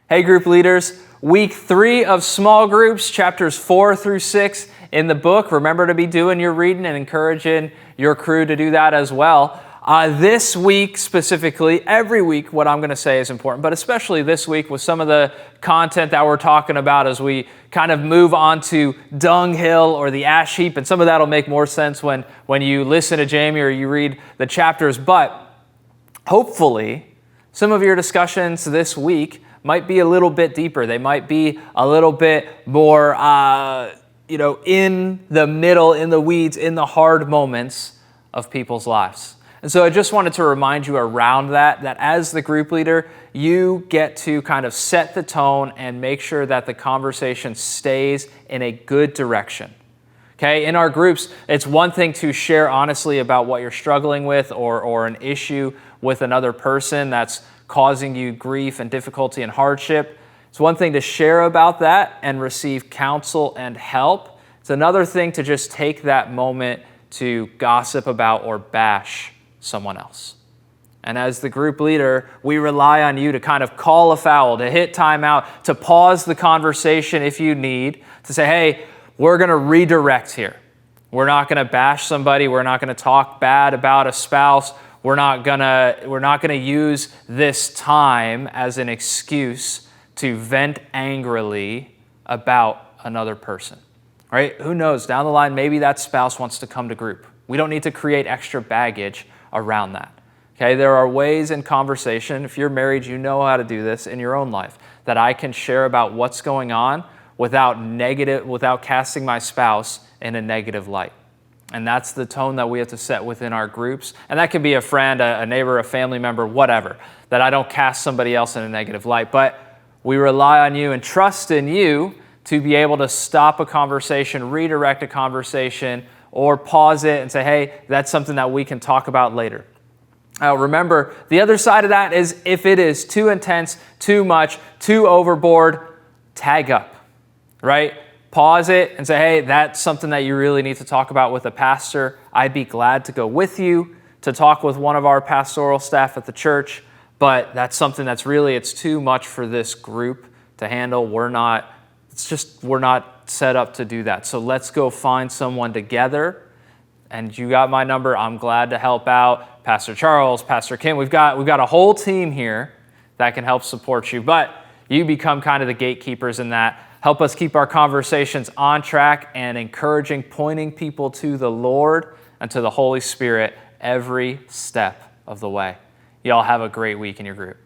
Hey group leaders, week 3 of small groups, chapters 4 through 6 in the book. Remember to be doing your reading and encouraging your crew to do that as well. This week specifically, every week what I'm going to say is important, but especially this week with some of the content that we're talking about as we kind of move on to dunghill or the ash heap, and some of that will make more sense when you listen to Jamie or you read the chapters, but hopefully some of your discussions this week might be a little bit deeper. They might be a little bit more, in the middle, in the weeds, in the hard moments of people's lives. And so I just wanted to remind you around that as the group leader, you get to kind of set the tone and make sure that the conversation stays in a good direction. Okay, in our groups, it's one thing to share honestly about what you're struggling with or an issue with another person that's causing you grief and difficulty and hardship. It's one thing to share about that and receive counsel and help. It's another thing to just take that moment to gossip about or bash someone else. And as the group leader, we rely on you to kind of call a foul, to hit timeout, to pause the conversation if you need, to say, hey, we're going to redirect here. We're not going to bash somebody. We're not going to talk bad about a spouse. We're not gonna use this time as an excuse to vent angrily about another person. Right? Who knows? Down the line, maybe that spouse wants to come to group. We don't need to create extra baggage around that. Okay? There are ways in conversation. If you're married, you know how to do this in your own life. That I can share about what's going on without casting my spouse in a negative light. And that's the tone that we have to set within our groups. And that can be a friend, a neighbor, a family member, whatever, that I don't cast somebody else in a negative light. But we rely on you and trust in you to be able to stop a conversation, redirect a conversation, or pause it and say, hey, that's something that we can talk about later. Remember, the other side of that is if it is too intense, too much, too overboard, tag up, right? Pause it and say, hey, that's something that you really need to talk about with a pastor. I'd be glad to go with you to talk with one of our pastoral staff at the church, but that's something that's really, it's too much for this group to handle. We're not set up to do that. So let's go find someone together. And you got my number. I'm glad to help out. Pastor Charles, Pastor Kim, we've got a whole team here that can help support you, but you become kind of the gatekeepers in that. Help us keep our conversations on track and encouraging, pointing people to the Lord and to the Holy Spirit every step of the way. Y'all have a great week in your group.